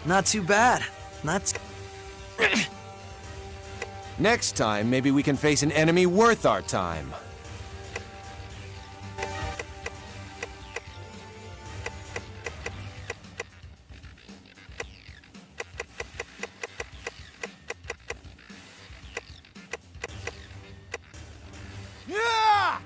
Not too bad. Not Next time, maybe we can face an enemy worth our time. Yeah!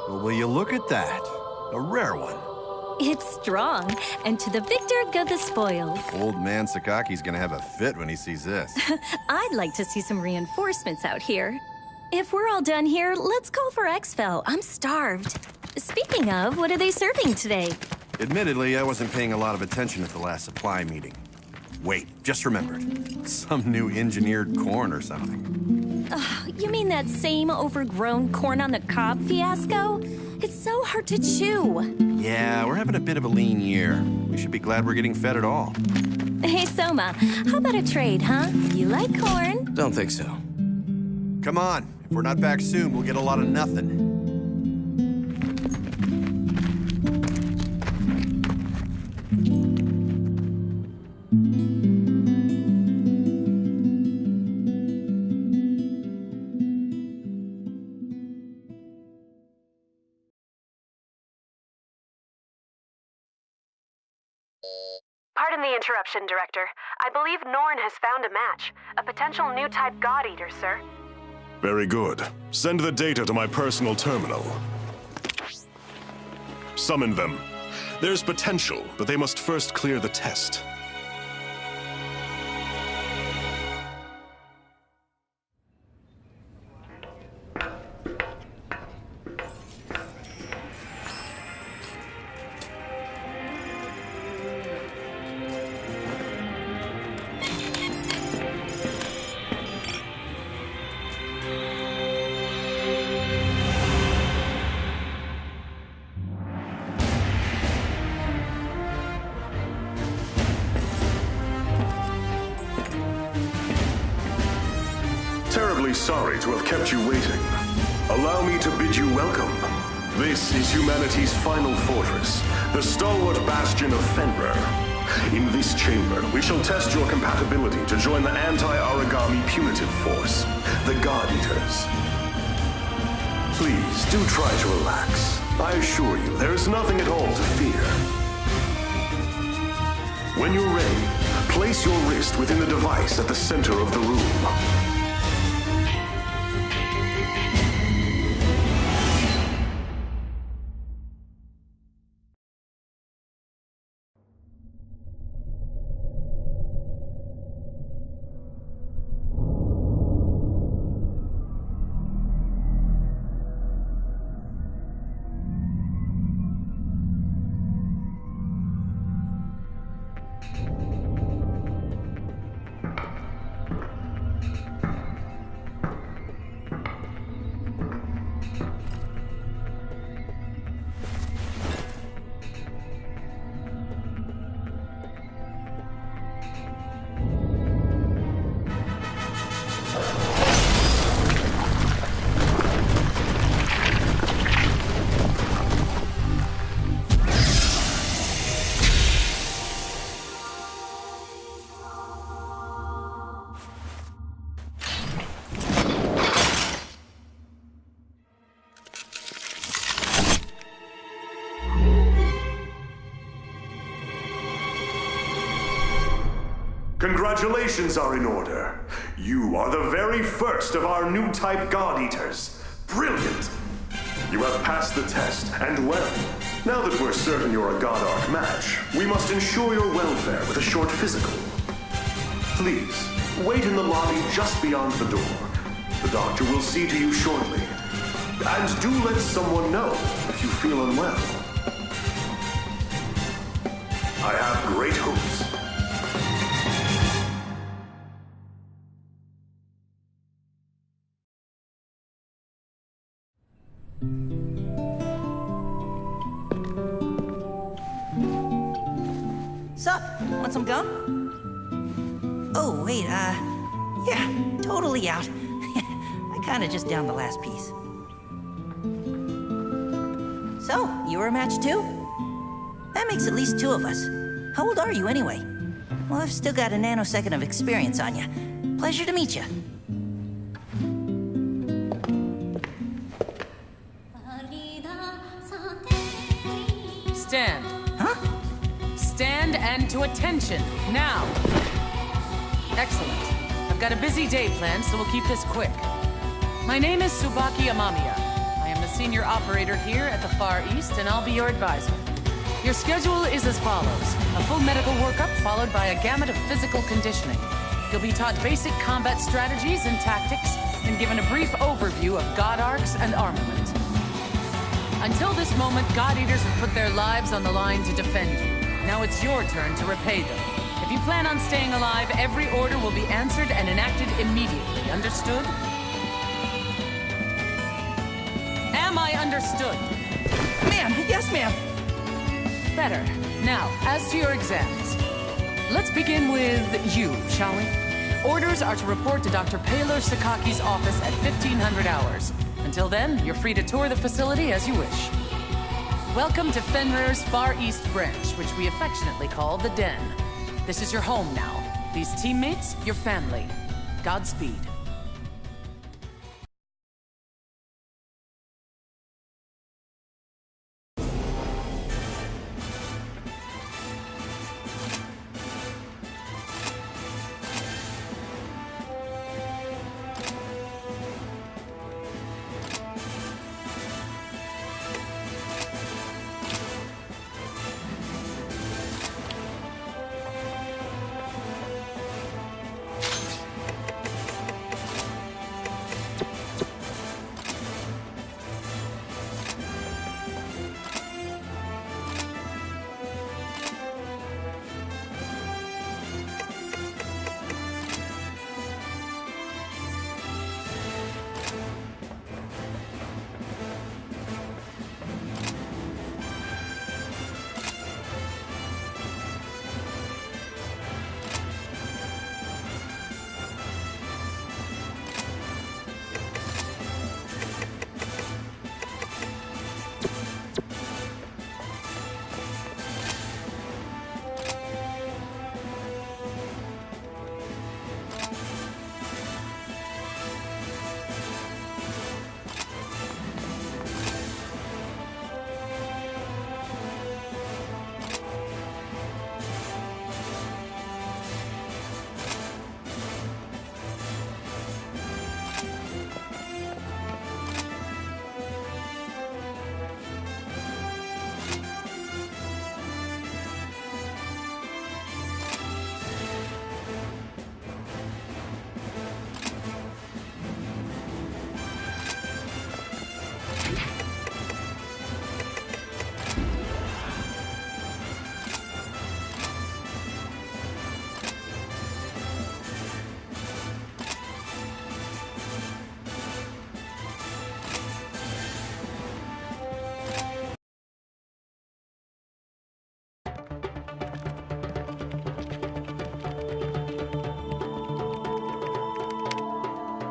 Will you look at that? A rare one. It's strong, and to the victor go the spoils. Old man Sakaki's gonna have a fit when he sees this. I'd like to see some reinforcements out here. If we're all done here, let's call for exfil. I'm starved. Speaking of, what are they serving today? Admittedly, I wasn't paying a lot of attention at the last supply meeting. Wait, just remembered. Some new engineered corn or something. You mean that same overgrown corn on the cob fiasco? It's so hard to chew. Yeah, we're having a bit of a lean year. We should be glad we're getting fed at all. Hey, Soma, how about a trade, huh? You like corn? Don't think so. Come on. If we're not back soon, we'll get a lot of nothing. Pardon the interruption, Director. I believe Norn has found a match. A potential new type God Eater, sir. Very good. Send the data to my personal terminal. Summon them. There's potential, but they must first clear the test. Terribly sorry to have kept you waiting. Allow me to bid you welcome. This is humanity's final fortress, the stalwart bastion of Fenrir. In this chamber, we shall test your compatibility to join the anti-origami punitive force, the God Eaters. Please, do try to relax. I assure you, there is nothing at all to fear. When you're ready, place your wrist within the device at the center of the room. Congratulations are in order. You are the very first of our new type God Eaters. Brilliant! You have passed the test, and well. Now that we're certain you're a God Arc match, we must ensure your welfare with a short physical. Please, wait in the lobby just beyond the door. The doctor will see to you shortly. And do let someone know if you feel unwell. I have great hopes. Sup? Want some gum? Oh, wait, yeah, totally out. I kinda just downed the last piece. So, you were a match too? That makes at least two of us. How old are you anyway? Well, I've still got a nanosecond of experience on you. Pleasure to meet you. Stand. Huh? Stand and to attention, now. Excellent. I've got a busy day planned, so we'll keep this quick. My name is Tsubaki Amamiya. I am the senior operator here at the Far East, and I'll be your advisor. Your schedule is as follows. A full medical workup followed by a gamut of physical conditioning. You'll be taught basic combat strategies and tactics, and given a brief overview of God Arcs and armament. Until this moment, God Eaters have put their lives on the line to defend you. Now it's your turn to repay them. If you plan on staying alive, every order will be answered and enacted immediately. Understood? Am I understood? Ma'am, yes, ma'am. Better. Now, as to your exams. Let's begin with you, shall we? Orders are to report to Dr. Paler Sakaki's office at 1500 hours. Until then, you're free to tour the facility as you wish. Welcome to Fenrir's Far East branch, which we affectionately call the Den. This is your home now. These teammates, your family. Godspeed.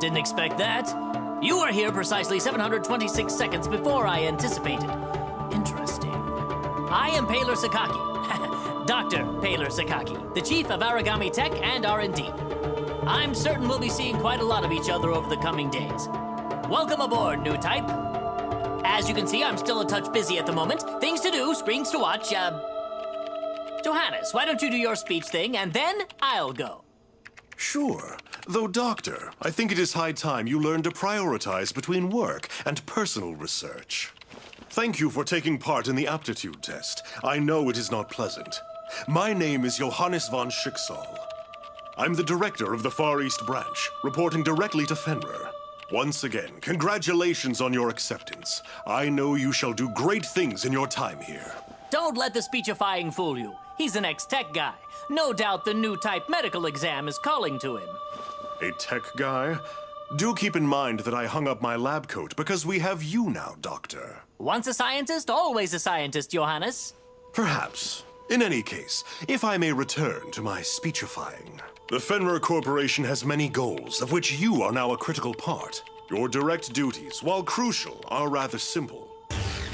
Didn't expect that. You were here precisely 726 seconds before I anticipated. Interesting. I am Paler Sakaki. Dr. Paler Sakaki, the chief of Aragami Tech and R&D. I'm certain we'll be seeing quite a lot of each other over the coming days. Welcome aboard, new type. As you can see, I'm still a touch busy at the moment. Things to do, screens to watch, Johannes, why don't you do your speech thing, and then I'll go. Sure. Though, Doctor, I think it is high time you learn to prioritize between work and personal research. Thank you for taking part in the aptitude test. I know it is not pleasant. My name is Johannes von Schicksal. I'm the director of the Far East Branch, reporting directly to Fenrir. Once again, congratulations on your acceptance. I know you shall do great things in your time here. Don't let the speechifying fool you. He's an ex-tech guy. No doubt the new type medical exam is calling to him. A tech guy? Do keep in mind that I hung up my lab coat because we have you now, Doctor. Once a scientist, always a scientist, Johannes. Perhaps. In any case, if I may return to my speechifying. The Fenrir Corporation has many goals, of which you are now a critical part. Your direct duties, while crucial, are rather simple.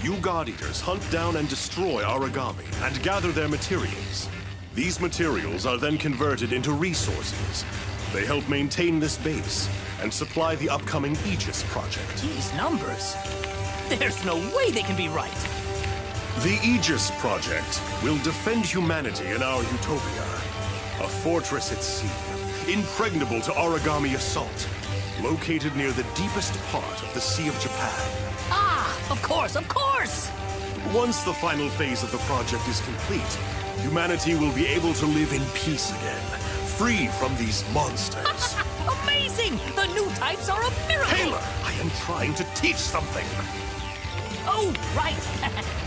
You God Eaters hunt down and destroy origami and gather their materials. These materials are then converted into resources. They help maintain this base and supply the upcoming Aegis project. These numbers. There's no way they can be right. The Aegis project will defend humanity in our utopia. A fortress at sea, impregnable to origami assault, located near the deepest part of the Sea of Japan. Ah, of course, of course! Once the final phase of the project is complete, humanity will be able to live in peace again, free from these monsters. Amazing! The new types are a miracle! Taylor, I am trying to teach something. Oh, right.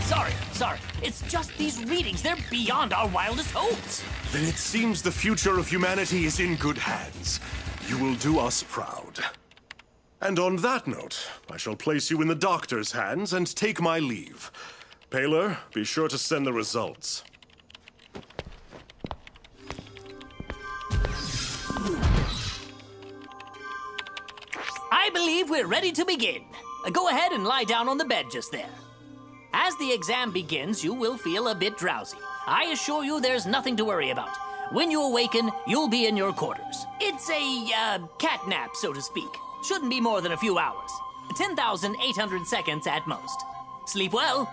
Sorry. It's just these readings. They're beyond our wildest hopes. Then it seems the future of humanity is in good hands. You will do us proud. And on that note, I shall place you in the doctor's hands and take my leave. Paler, be sure to send the results. I believe we're ready to begin. Go ahead and lie down on the bed just there. As the exam begins, you will feel a bit drowsy. I assure you there's nothing to worry about. When you awaken, you'll be in your quarters. It's a, cat nap, so to speak. Shouldn't be more than a few hours. 10,800 seconds at most. Sleep well.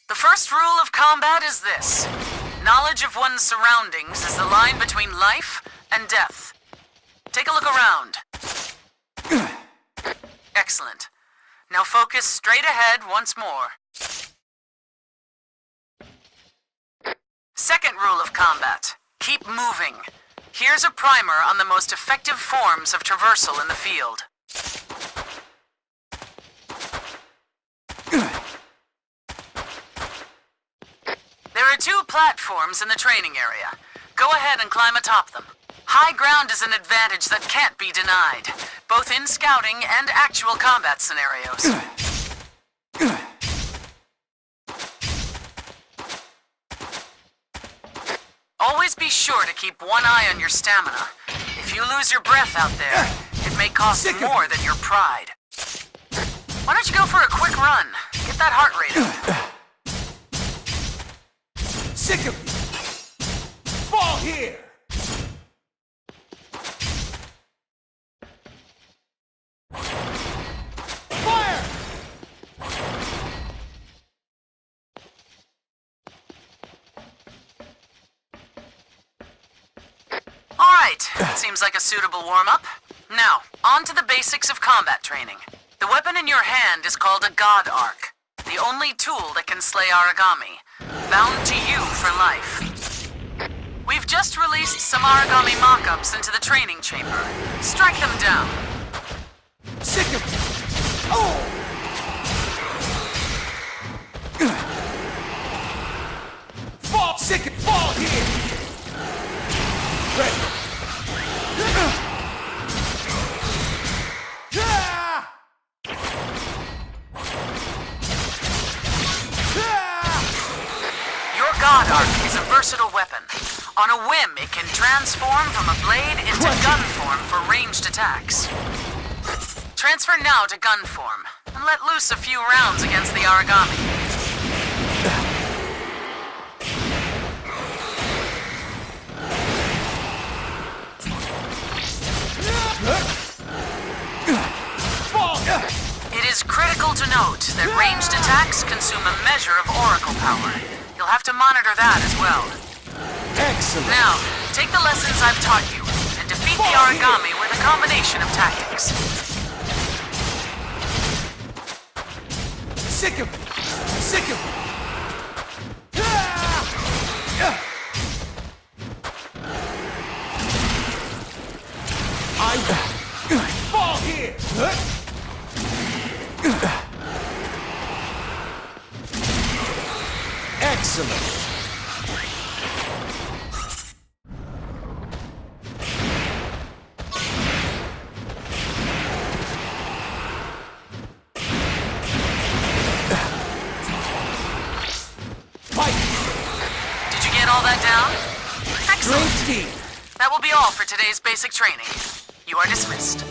The first rule of combat is this. Knowledge of one's surroundings is the line between life and death. Take a look around. Excellent. Now focus straight ahead once more. Second rule of combat. Keep moving. Here's a primer on the most effective forms of traversal in the field. There are 2 platforms in the training area. Go ahead and climb atop them. High ground is an advantage that can't be denied, both in scouting and actual combat scenarios. Always be sure to keep one eye on your stamina. If you lose your breath out there, it may cost more than your pride. Why don't you go for a quick run? Get that heart rate up. Sick of you! Fall here! Fire! Alright, seems like a suitable warm-up. Now, on to the basics of combat training. The weapon in your hand is called a God Arc, the only tool that can slay origami, bound to you for life. We've just released some origami mock-ups into the training chamber. Strike them down. Sick of you! Oh! Fall! Sick of fall here! Ready! Your God Arc is a versatile weapon. On a whim, it can transform from a blade into gun form for ranged attacks. Transfer now to gun form, and let loose a few rounds against the origami. It is critical to note that ranged attacks consume a measure of oracle power. You'll have to monitor that as well. Excellent! Now, take the lessons I've taught you and defeat the origami with a combination of tactics. Sick of it! Sick of it! I fall here! Excellent! Did you get all that down? Excellent. Great team! That will be all for today's basic training. You are dismissed.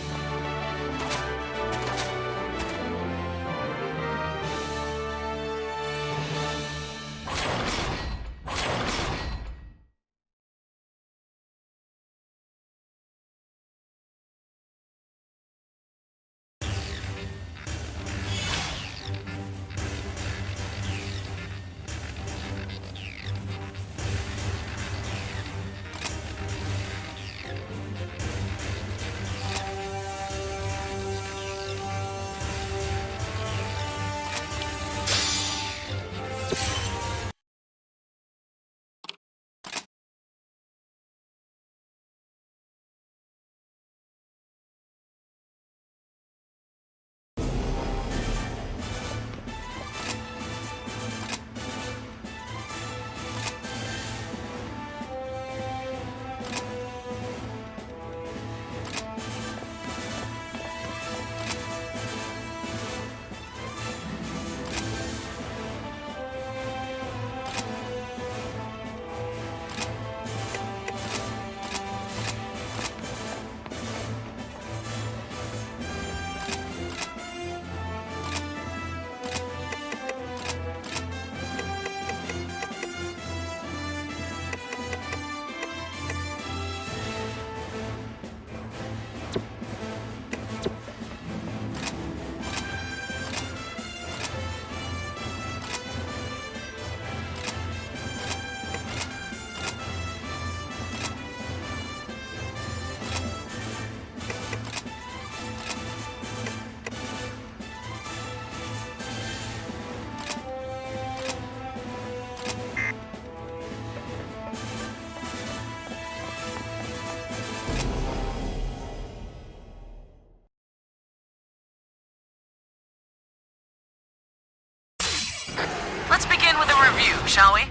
review, shall we?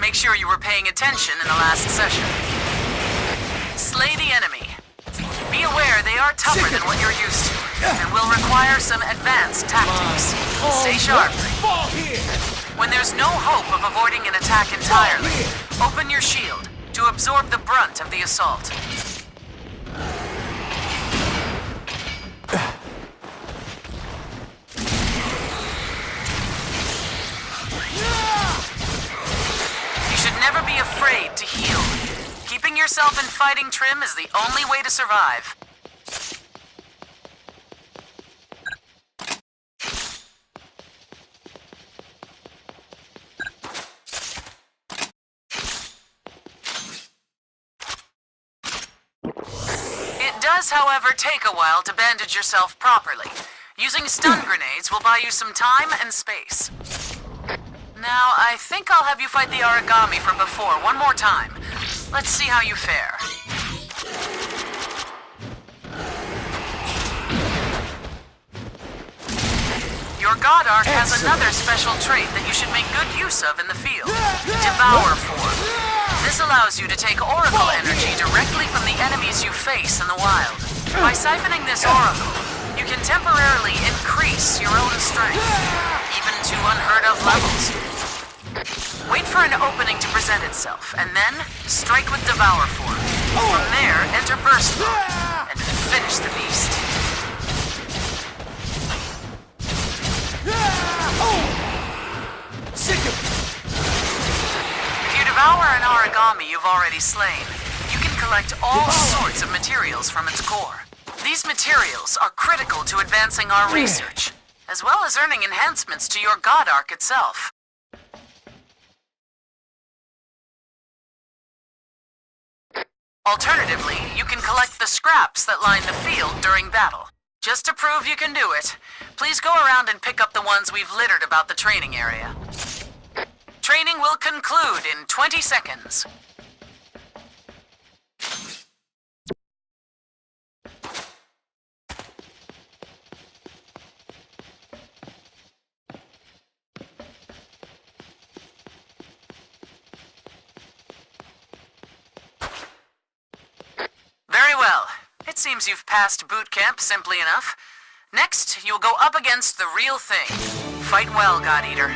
Make sure you were paying attention in the last session. Slay the enemy. Be aware they are tougher than what you're used to, and will require some advanced tactics. Stay sharp. When there's no hope of avoiding an attack entirely, open your shield to absorb the brunt of the assault. You should never be afraid to heal. Keeping yourself in fighting trim is the only way to survive. It does, however, take a while to bandage yourself properly. Using stun grenades will buy you some time and space. Now, I think I'll have you fight the origami from before one more time. Let's see how you fare. Your God Arc has another special trait that you should make good use of in the field. Devour form. This allows you to take Oracle energy directly from the enemies you face in the wild. By siphoning this Oracle, you can temporarily increase your own strength, even to unheard of levels. Wait for an opening to present itself, and then strike with Devour form. From there, enter Burst mode, and finish the beast. If you devour an origami you've already slain, you can collect all sorts of materials from its core. These materials are critical to advancing our research, as well as earning enhancements to your God Arc itself. Alternatively, you can collect the scraps that line the field during battle. Just to prove you can do it, please go around and pick up the ones we've littered about the training area. Training will conclude in 20 seconds. Very well. It seems you've passed boot camp simply enough. Next, you'll go up against the real thing. Fight well, God Eater.